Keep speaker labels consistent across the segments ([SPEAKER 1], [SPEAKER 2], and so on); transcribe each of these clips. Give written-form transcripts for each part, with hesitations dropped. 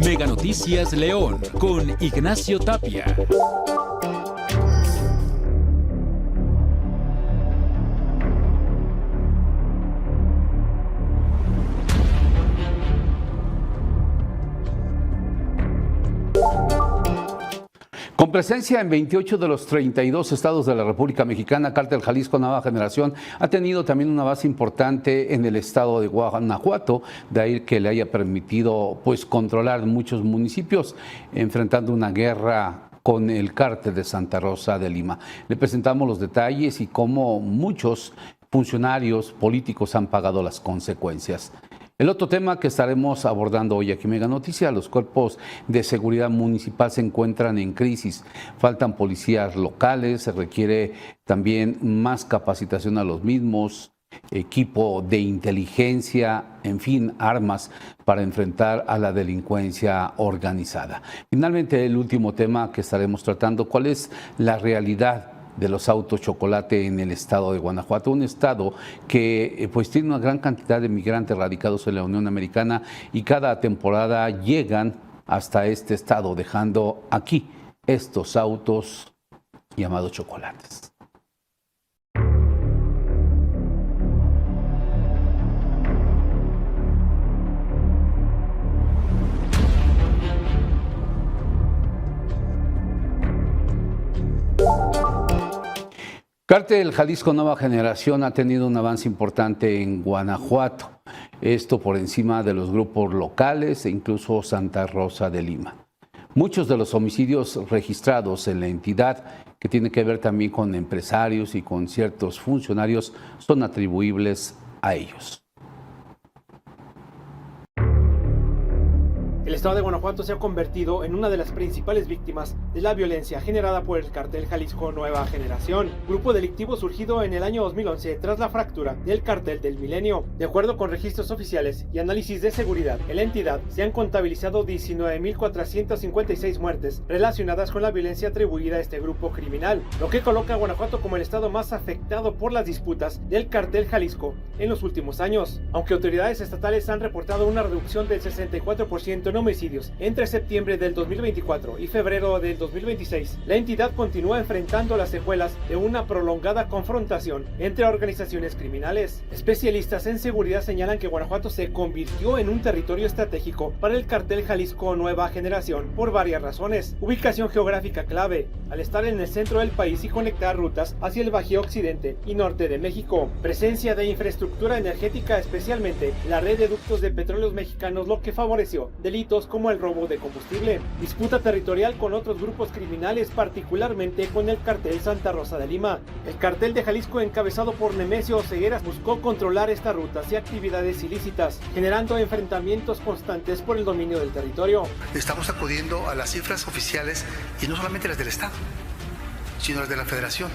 [SPEAKER 1] Mega Noticias León con Ignacio Tapia.
[SPEAKER 2] Con presencia en 28 de los 32 estados de la República Mexicana, Cártel Jalisco Nueva Generación ha tenido también una base importante en el estado de Guanajuato, de ahí que le haya permitido controlar muchos municipios, enfrentando una guerra con el Cártel de Santa Rosa de Lima. Le presentamos los detalles y cómo muchos funcionarios políticos han pagado las consecuencias. El otro tema que estaremos abordando hoy aquí en Mega Noticias: los cuerpos de seguridad municipal se encuentran en crisis. Faltan policías locales, se requiere también más capacitación a los mismos, equipo de inteligencia, en fin, armas para enfrentar a la delincuencia organizada. Finalmente, el último tema que estaremos tratando: ¿cuál es la realidad de los autos chocolate en el estado de Guanajuato? Un estado que tiene una gran cantidad de migrantes radicados en la Unión Americana y cada temporada llegan hasta este estado, dejando aquí estos autos llamados chocolates. Cártel Jalisco Nueva Generación ha tenido un avance importante en Guanajuato, esto por encima de los grupos locales e incluso Santa Rosa de Lima. Muchos de los homicidios registrados en la entidad, que tiene que ver también con empresarios y con ciertos funcionarios, son atribuibles a ellos.
[SPEAKER 3] El estado de Guanajuato se ha convertido en una de las principales víctimas de la violencia generada por el Cártel Jalisco Nueva Generación, grupo delictivo surgido en el año 2011 tras la fractura del Cártel del Milenio. De acuerdo con registros oficiales y análisis de seguridad, en la entidad se han contabilizado 19.456 muertes relacionadas con la violencia atribuida a este grupo criminal, lo que coloca a Guanajuato como el estado más afectado por las disputas del Cártel Jalisco en los últimos años. Aunque autoridades estatales han reportado una reducción del 64% en homicidios entre septiembre del 2024 y febrero del 2026, la entidad continúa enfrentando las secuelas de una prolongada confrontación entre organizaciones criminales. Especialistas en seguridad señalan que Guanajuato se convirtió en un territorio estratégico para el Cártel Jalisco Nueva Generación por varias razones: ubicación geográfica clave, al estar en el centro del país y conectar rutas hacia el Bajío Occidente y Norte de México; presencia de infraestructura energética, especialmente la red de ductos de petróleos mexicanos, lo que favoreció delitos como el robo de combustible; disputa territorial con otros grupos criminales, particularmente con el Cártel Santa Rosa de Lima. El Cártel de Jalisco, encabezado por Nemesio Osegueras, buscó controlar estas rutas y actividades ilícitas, generando enfrentamientos constantes por el dominio del territorio.
[SPEAKER 4] Estamos acudiendo a las cifras oficiales, y no solamente las del Estado, sino las de la Federación,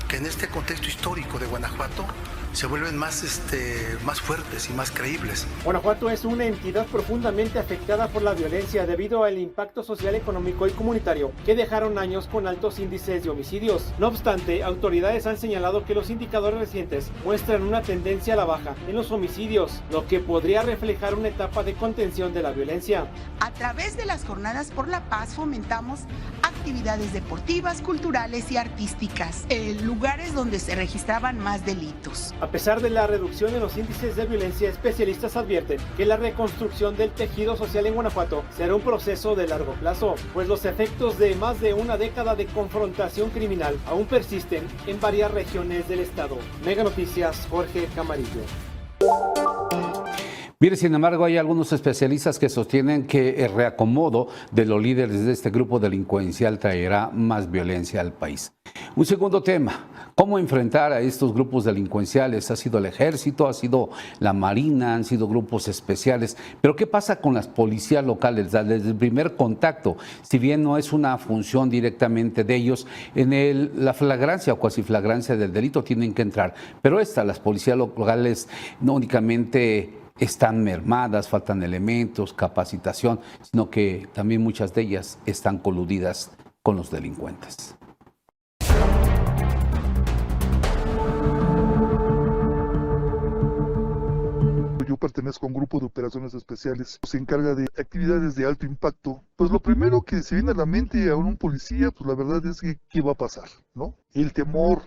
[SPEAKER 4] que en este contexto histórico de Guanajuato se vuelven más fuertes y más creíbles.
[SPEAKER 3] Guanajuato es una entidad profundamente afectada por la violencia debido al impacto social, económico y comunitario que dejaron años con altos índices de homicidios. No obstante, autoridades han señalado que los indicadores recientes muestran una tendencia a la baja en los homicidios, lo que podría reflejar una etapa de contención de la violencia.
[SPEAKER 5] A través de las Jornadas por la Paz fomentamos actividades deportivas, culturales y artísticas en lugares donde se registraban más delitos.
[SPEAKER 3] A pesar de la reducción en los índices de violencia, especialistas advierten que la reconstrucción del tejido social en Guanajuato será un proceso de largo plazo, pues los efectos de más de una década de confrontación criminal aún persisten en varias regiones del estado. Mega Noticias, Jorge Camarillo.
[SPEAKER 2] Mire, sin embargo, hay algunos especialistas que sostienen que el reacomodo de los líderes de este grupo delincuencial traerá más violencia al país. Un segundo tema: ¿cómo enfrentar a estos grupos delincuenciales? Ha sido el Ejército, ha sido la Marina, han sido grupos especiales. Pero ¿qué pasa con las policías locales? Desde el primer contacto, si bien no es una función directamente de ellos, en la flagrancia o cuasi flagrancia del delito tienen que entrar. Pero las policías locales no únicamente están mermadas, faltan elementos, capacitación, sino que también muchas de ellas están coludidas con los delincuentes.
[SPEAKER 6] Yo pertenezco a un grupo de operaciones especiales que se encarga de actividades de alto impacto. Pues lo primero que se viene a la mente a un policía, pues la verdad es que ¿qué va a pasar?, ¿no? El temor,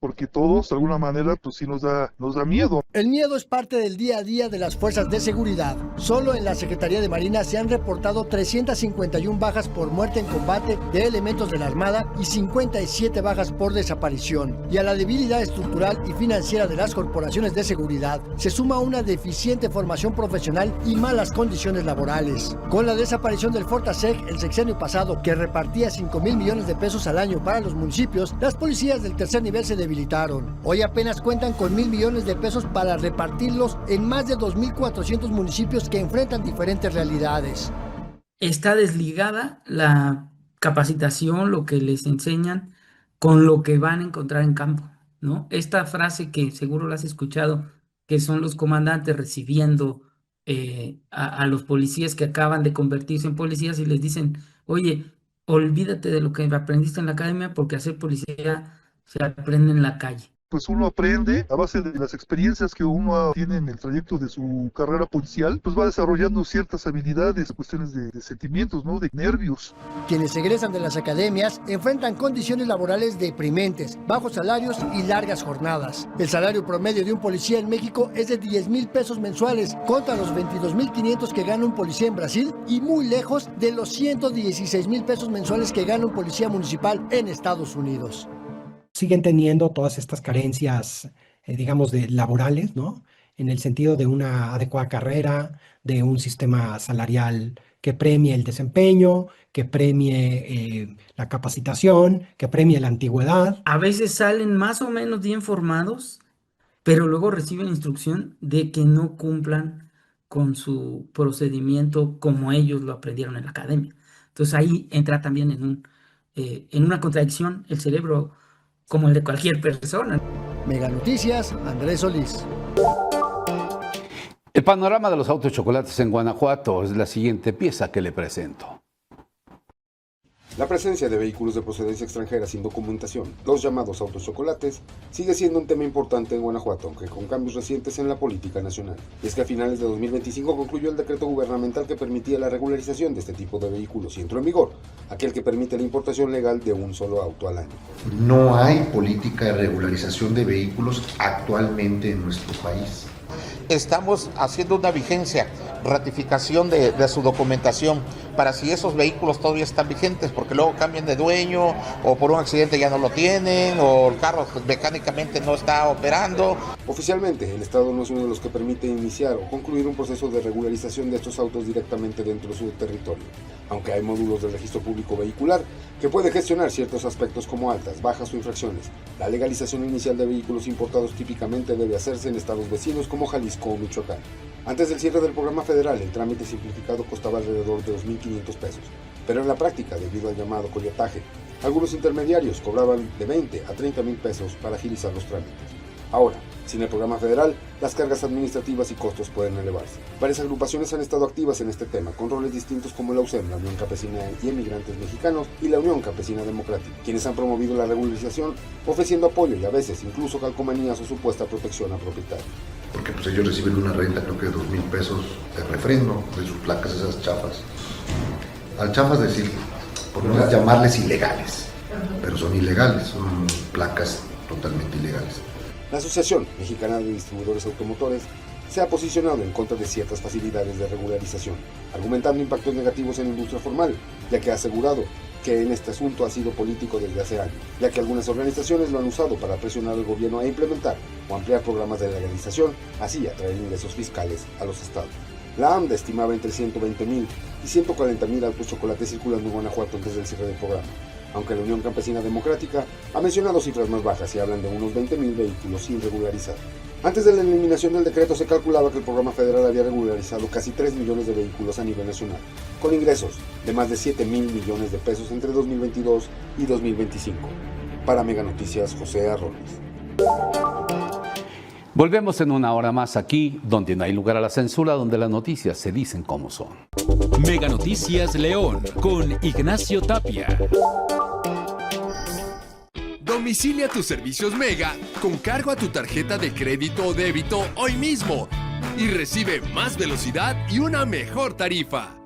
[SPEAKER 6] porque todos, de alguna manera, pues sí nos da miedo.
[SPEAKER 7] El miedo es parte del día a día de las fuerzas de seguridad. Solo en la Secretaría de Marina se han reportado 351 bajas por muerte en combate de elementos de la Armada y 57 bajas por desaparición. Y a la debilidad estructural y financiera de las corporaciones de seguridad se suma una deficiente formación profesional y malas condiciones laborales. Con la desaparición del Fortaseg el sexenio pasado, que repartía 5,000 millones de pesos al año para los municipios, las policías del tercer nivel se debilitaron. Hoy apenas cuentan con 1,000 millones de pesos para repartirlos en más de 2,400 municipios que enfrentan diferentes realidades.
[SPEAKER 8] Está desligada la capacitación, lo que les enseñan, con lo que van a encontrar en campo, ¿no? Esta frase que seguro la has escuchado, que son los comandantes recibiendo a los policías que acaban de convertirse en policías y les dicen, oye, olvídate de lo que aprendiste en la academia porque hacer policía se aprende en la calle.
[SPEAKER 6] Pues uno aprende a base de las experiencias que uno tiene en el trayecto de su carrera policial, pues va desarrollando ciertas habilidades, cuestiones de sentimientos, ¿no? De nervios.
[SPEAKER 7] Quienes egresan de las academias enfrentan condiciones laborales deprimentes, bajos salarios y largas jornadas. El salario promedio de un policía en México es de 10,000 pesos mensuales, contra los 22,500 que gana un policía en Brasil y muy lejos de los 116,000 pesos mensuales que gana un policía municipal en Estados Unidos.
[SPEAKER 9] Siguen teniendo todas estas carencias, digamos, de laborales, ¿no? En el sentido de una adecuada carrera, de un sistema salarial que premie el desempeño, que premie la capacitación, que premie la antigüedad.
[SPEAKER 8] A veces salen más o menos bien formados, pero luego reciben instrucción de que no cumplan con su procedimiento como ellos lo aprendieron en la academia. Entonces ahí entra también en una contradicción el cerebro como el de cualquier persona.
[SPEAKER 7] Mega Noticias, Andrés Solís.
[SPEAKER 2] El panorama de los autos chocolates en Guanajuato es la siguiente pieza que le presento.
[SPEAKER 10] La presencia de vehículos de procedencia extranjera sin documentación, los llamados autos chocolates, sigue siendo un tema importante en Guanajuato, aunque con cambios recientes en la política nacional. Y es que a finales de 2025 concluyó el decreto gubernamental que permitía la regularización de este tipo de vehículos y entró en vigor, aquel que permite la importación legal de un solo auto al año.
[SPEAKER 11] No hay política de regularización de vehículos actualmente en nuestro país.
[SPEAKER 12] Estamos haciendo una vigencia, ratificación de su documentación para si esos vehículos todavía están vigentes, porque luego cambian de dueño o por un accidente ya no lo tienen o el carro mecánicamente no está operando.
[SPEAKER 10] Oficialmente, el Estado no es uno de los que permite iniciar o concluir un proceso de regularización de estos autos directamente dentro de su territorio, aunque hay módulos del registro público vehicular que puede gestionar ciertos aspectos como altas, bajas o infracciones. La legalización inicial de vehículos importados típicamente debe hacerse en estados vecinos como Jalisco o Michoacán. Antes del cierre del programa federal, el trámite simplificado costaba alrededor de 2,500 pesos, pero en la práctica, debido al llamado coyotaje, algunos intermediarios cobraban de 20 a 30,000 pesos para agilizar los trámites. Ahora, sin el programa federal, las cargas administrativas y costos pueden elevarse. Varias agrupaciones han estado activas en este tema, con roles distintos como la UCEM, la Unión Campesina y Emigrantes Mexicanos, y la Unión Campesina Democrática, quienes han promovido la regularización, ofreciendo apoyo y a veces incluso calcomanías o supuesta protección a propietarios.
[SPEAKER 11] Porque pues ellos reciben una renta, creo que de 2,000 pesos de refrendo de sus placas, esas chafas. Al chafas decir, por no llamarles ilegales, pero son ilegales, son placas totalmente ilegales.
[SPEAKER 10] La Asociación Mexicana de Distribuidores Automotores se ha posicionado en contra de ciertas facilidades de regularización, argumentando impactos negativos en la industria formal, ya que ha asegurado que en este asunto ha sido político desde hace años, ya que algunas organizaciones lo han usado para presionar al gobierno a implementar o ampliar programas de legalización, así atraer ingresos fiscales a los estados. La AMDA estimaba entre 120,000 y 140,000 autos chocolates circulando en Guanajuato antes del cierre del programa, aunque la Unión Campesina Democrática ha mencionado cifras más bajas y hablan de unos 20,000 vehículos sin regularizar. Antes de la eliminación del decreto se calculaba que el programa federal había regularizado casi 3 millones de vehículos a nivel nacional, con ingresos de más de 7,000 millones de pesos entre 2022 y 2025. Para Mega Noticias, José Arrones.
[SPEAKER 2] Volvemos en una hora más aquí, donde no hay lugar a la censura, donde las noticias se dicen como son.
[SPEAKER 1] Mega Noticias León, con Ignacio Tapia.
[SPEAKER 13] Domicilia tus servicios Mega con cargo a tu tarjeta de crédito o débito hoy mismo. y recibe más velocidad y una mejor tarifa.